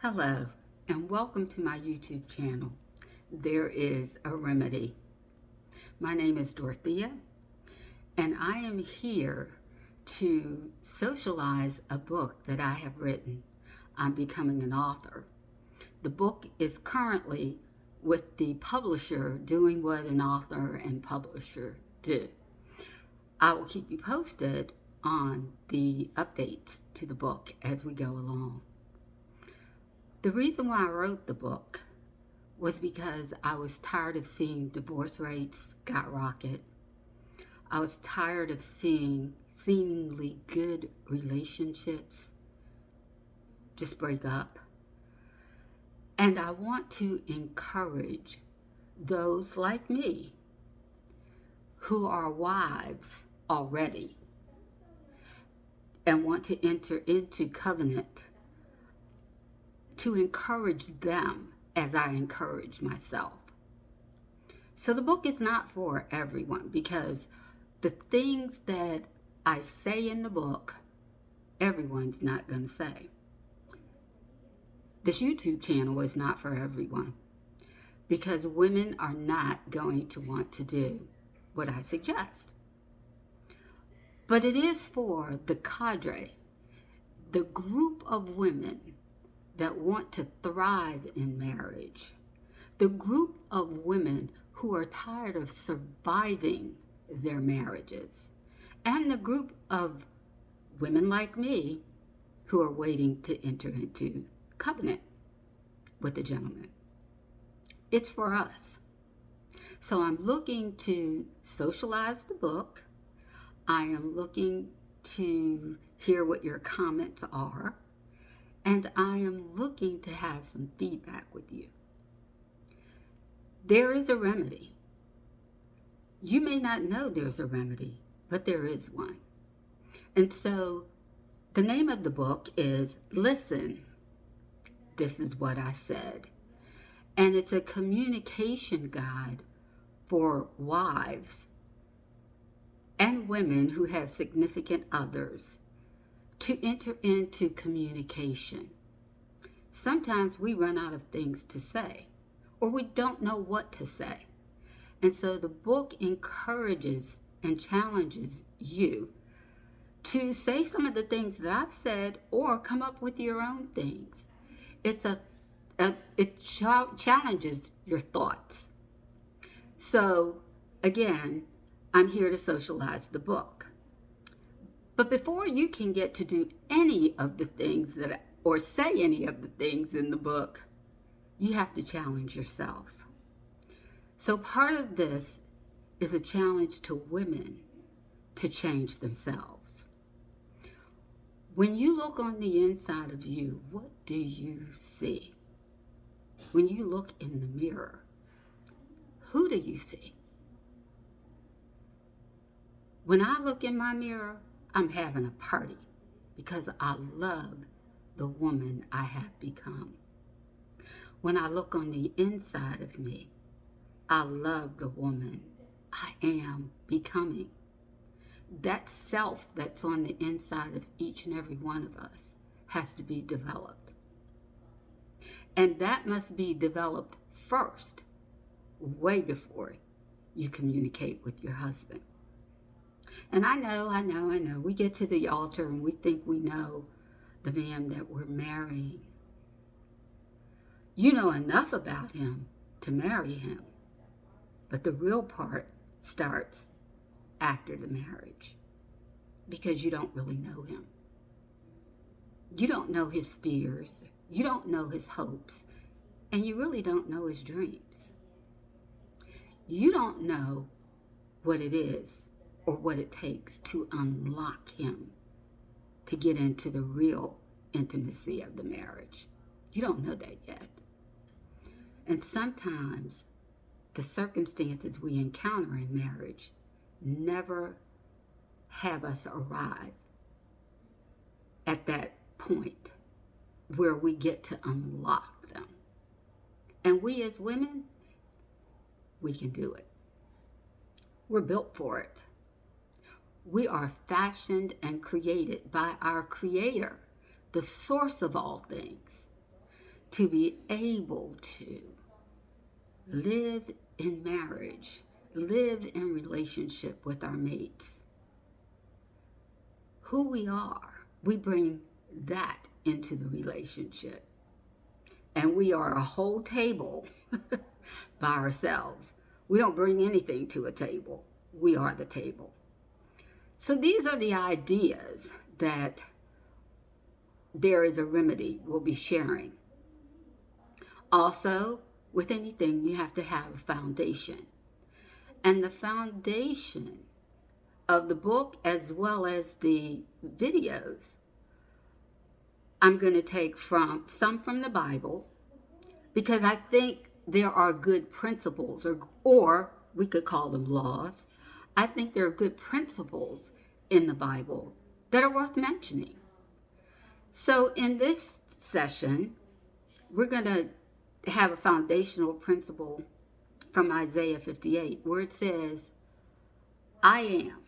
Hello, and welcome to my YouTube channel, There is a Remedy. My name is Dorothea, and I am here to socialize a book that I have written. I'm becoming an author. The book is currently with the publisher doing what an author and publisher do. I will keep you posted on the updates to the book as we go along. The reason why I wrote the book was because I was tired of seeing divorce rates skyrocket. I was tired of seeing seemingly good relationships just break up. And I want to encourage those like me who are wives already and want to enter into covenant to encourage them as I encourage myself. So the book is not for everyone because the things that I say in the book, everyone's not going to say. This YouTube channel is not for everyone because women are not going to want to do what I suggest. But it is for the cadre, the group of women that want to thrive in marriage, the group of women who are tired of surviving their marriages, and the group of women like me who are waiting to enter into covenant with a gentleman. It's for us. So I'm looking to socialize the book. I am looking to hear what your comments are. And I am looking to have some feedback with you. There is a remedy. You may not know there's a remedy, but there is one. And so the name of the book is Listen, This Is What I Said. And it's a communication guide for wives and women who have significant others to enter into communication. Sometimes we run out of things to say, or we don't know what to say. And so the book encourages and challenges you to say some of the things that I've said or come up with your own things. It challenges your thoughts. So again, I'm here to socialize the book. But before you can get to do any of the things or say any of the things in the book, you have to challenge yourself. So part of this is a challenge to women to change themselves. When you look on the inside of you, what do you see? When you look in the mirror, who do you see? When I look in my mirror, I'm having a party because I love the woman I have become. When I look on the inside of me, I love the woman I am becoming. That self that's on the inside of each and every one of us has to be developed. And that must be developed first, way before you communicate with your husband. And I know, we get to the altar and we think we know the man that we're marrying. You know enough about him to marry him. But the real part starts after the marriage because you don't really know him. You don't know his fears. You don't know his hopes. And you really don't know his dreams. You don't know what it is or what it takes to unlock him to get into the real intimacy of the marriage. You don't know that yet. And sometimes the circumstances we encounter in marriage never have us arrive at that point where we get to unlock them. And we as women, we can do it. We're built for it. We are fashioned and created by our Creator, the source of all things. to be able to live in marriage, live in relationship with our mates. Who we are, we bring that into the relationship. And we are a whole table by ourselves. We don't bring anything to a table. We are the table. So these are the ideas that There Is a Remedy we'll be sharing. Also, with anything, you have to have a foundation. And the foundation of the book, as well as the videos, I'm going to take some from the Bible, because I think there are good principles, or we could call them laws. I think there are good principles in the Bible that are worth mentioning. So in this session, we're going to have a foundational principle from Isaiah 58, where it says, I am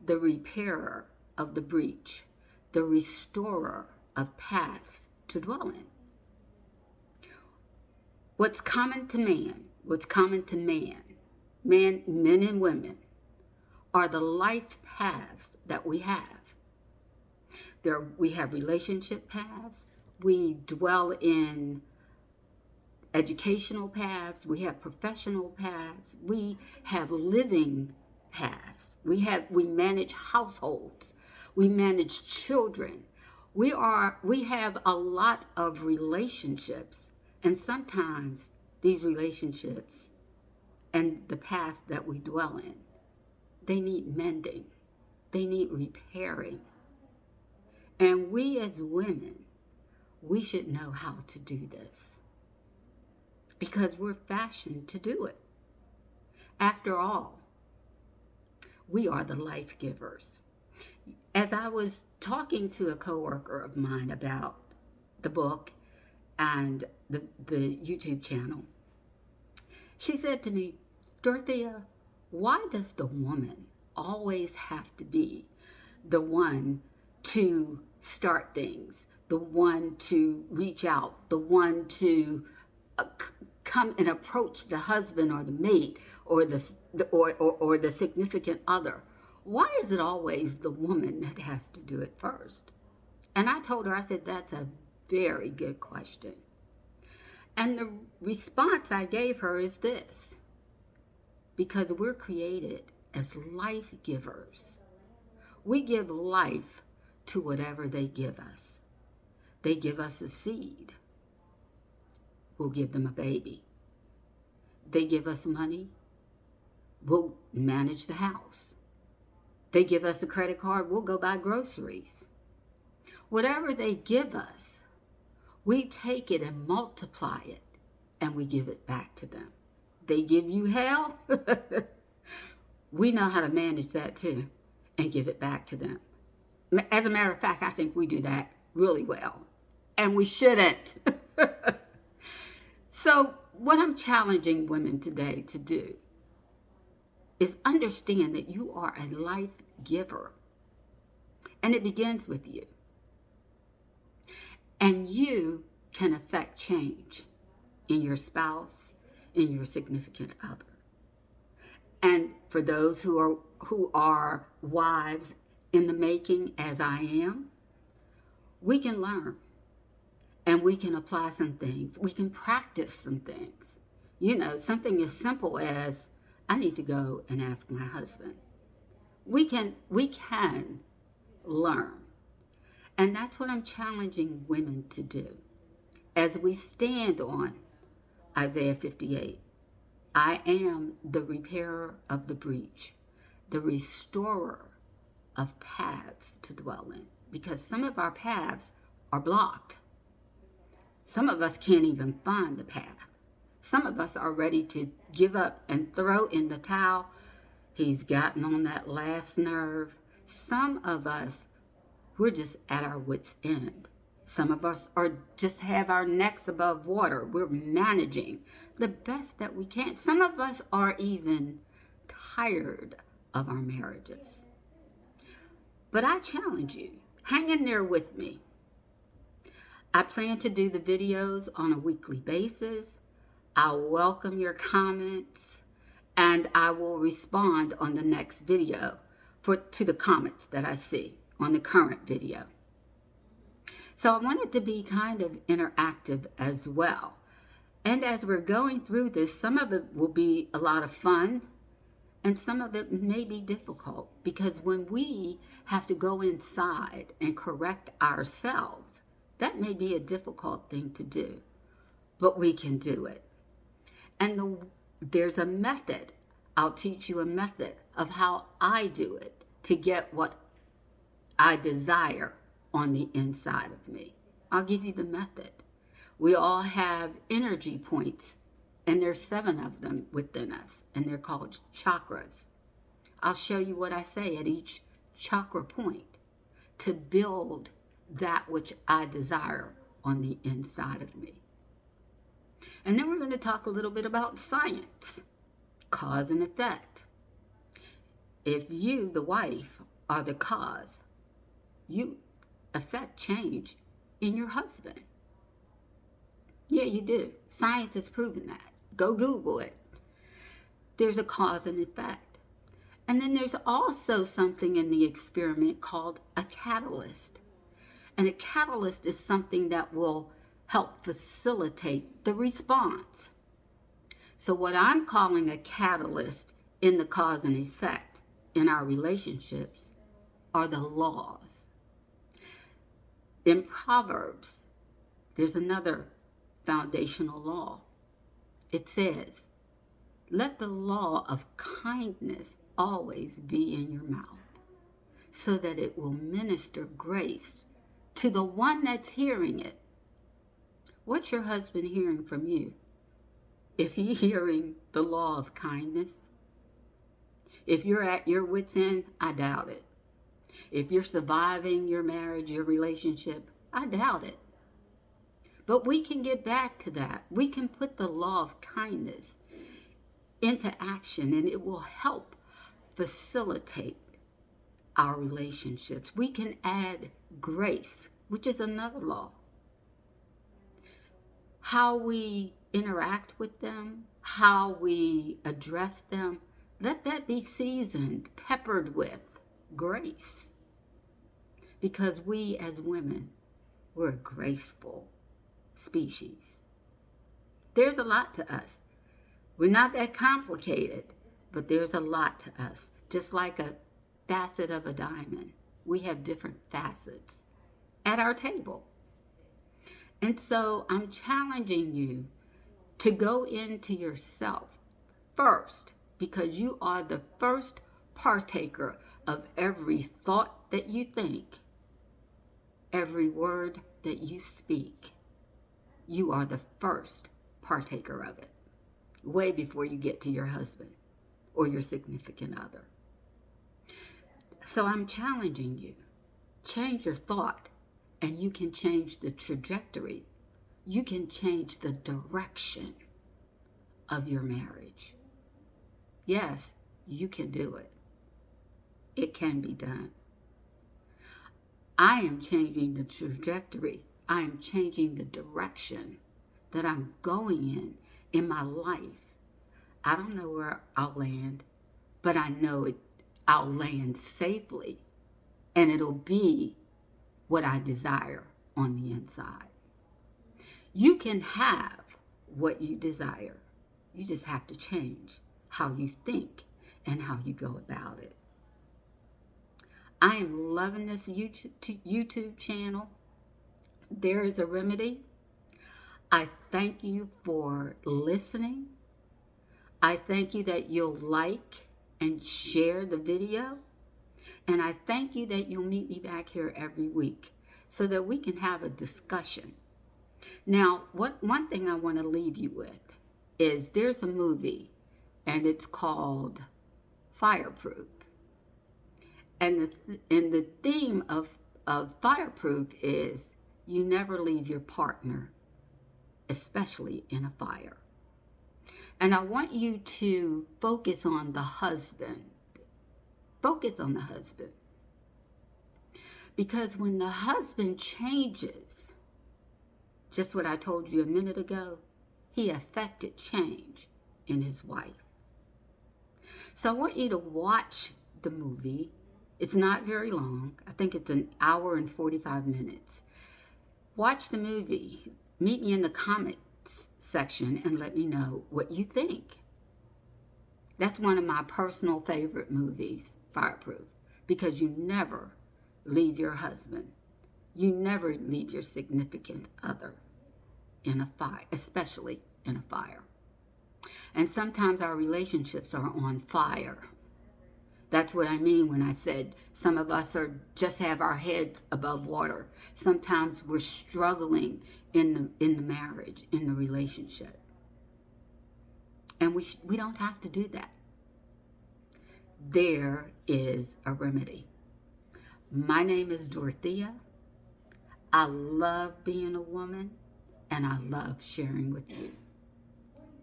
the repairer of the breach, the restorer of paths to dwell in. What's common to man, men and women, are the life paths that we have. We have relationship paths, we dwell in educational paths, we have professional paths, we have living paths, we manage households, we manage children. We have a lot of relationships, and sometimes these relationships and the path that we dwell in, they need mending, they need repairing. And we as women, we should know how to do this, because we're fashioned to do it. After all, we are the life givers. As I was talking to a coworker of mine about the book and the YouTube channel, she said to me, Dorothea, why does the woman always have to be the one to start things, the one to reach out, the one to come and approach the husband or the mate or the significant other? Why is it always the woman that has to do it first? And I told her, I said, that's a very good question. And the response I gave her is this: because we're created as life givers. We give life to whatever they give us. They give us a seed, we'll give them a baby. They give us money, we'll manage the house. They give us a credit card, we'll go buy groceries. Whatever they give us, we take it and multiply it, and we give it back to them. They give you hell, we know how to manage that too, and give it back to them. As a matter of fact, I think we do that really well, and we shouldn't. So what I'm challenging women today to do is understand that you are a life giver, and it begins with you. And you can affect change in your spouse, in your significant other. And for those who are wives in the making, as I am, we can learn and we can apply some things. We can practice some things. You know, something as simple as, I need to go and ask my husband. We can learn. And that's what I'm challenging women to do. As we stand on Isaiah 58, I am the repairer of the breach, the restorer of paths to dwell in. Because some of our paths are blocked. Some of us can't even find the path. Some of us are ready to give up and throw in the towel. He's gotten on that last nerve. Some of us, we're just at our wits' end. Some of us are just have our necks above water. We're managing the best that we can. Some of us are even tired of our marriages. But I challenge you, hang in there with me. I plan to do the videos on a weekly basis. I'll welcome your comments and I will respond on the next video to the comments that I see on the current video. So I want it to be kind of interactive as well. And as we're going through this, some of it will be a lot of fun and some of it may be difficult, because when we have to go inside and correct ourselves, that may be a difficult thing to do, but we can do it. And there's a method. I'll teach you a method of how I do it to get what I desire on the inside of me. I'll give you the method. We all have energy points, and there's 7 of them within us, and they're called chakras. I'll show you what I say at each chakra point to build that which I desire on the inside of me. And then we're going to talk a little bit about science, cause and effect. If you, the wife, are the cause, you affect change in your husband. Yeah, you do. Science has proven that. Go Google it. There's a cause and effect. And then there's also something in the experiment called a catalyst. And a catalyst is something that will help facilitate the response. So what I'm calling a catalyst in the cause and effect in our relationships are the laws. In Proverbs, there's another foundational law. It says, let the law of kindness always be in your mouth, so that it will minister grace to the one that's hearing it. What's your husband hearing from you? Is he hearing the law of kindness? If you're at your wit's end, I doubt it. If you're surviving your marriage, your relationship, I doubt it. But we can get back to that. We can put the law of kindness into action, and it will help facilitate our relationships. We can add grace, which is another law. How we interact with them, how we address them, let that be seasoned, peppered with grace. Because we as women, we're a graceful species. There's a lot to us. We're not that complicated, but there's a lot to us. Just like a facet of a diamond, we have different facets at our table. And so I'm challenging you to go into yourself first, because you are the first partaker of every thought that you think, every word that you speak. You are the first partaker of it, way before you get to your husband or your significant other. So I'm challenging you. Change your thought, and you can change the trajectory. You can change the direction of your marriage. Yes, you can do it. It can be done. I am changing the trajectory. I am changing the direction that I'm going in my life. I don't know where I'll land, but I know I'll land safely, and it'll be what I desire on the inside. You can have what you desire. You just have to change how you think and how you go about it. I am loving this YouTube channel. There is a remedy. I thank you for listening. I thank you that you'll like and share the video. And I thank you that you'll meet me back here every week so that we can have a discussion. Now, one thing I want to leave you with is there's a movie, and it's called Fireproof. And the theme of Fireproof is you never leave your partner, especially in a fire. And I want you to focus on the husband. Focus on the husband. Because when the husband changes, just what I told you a minute ago, he affected change in his wife. So I want you to watch the movie. It's not very long. I think it's an hour and 45 minutes. Watch the movie. Meet me in the comments section and let me know what you think. That's one of my personal favorite movies, Fireproof, because you never leave your husband. You never leave your significant other in a fire, especially in a fire. And sometimes our relationships are on fire. That's what I mean when I said some of us are just have our heads above water. Sometimes we're struggling in the marriage, in the relationship. And we don't have to do that. There is a remedy. My name is Dorothea. I love being a woman, and I love sharing with you.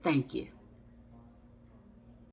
Thank you.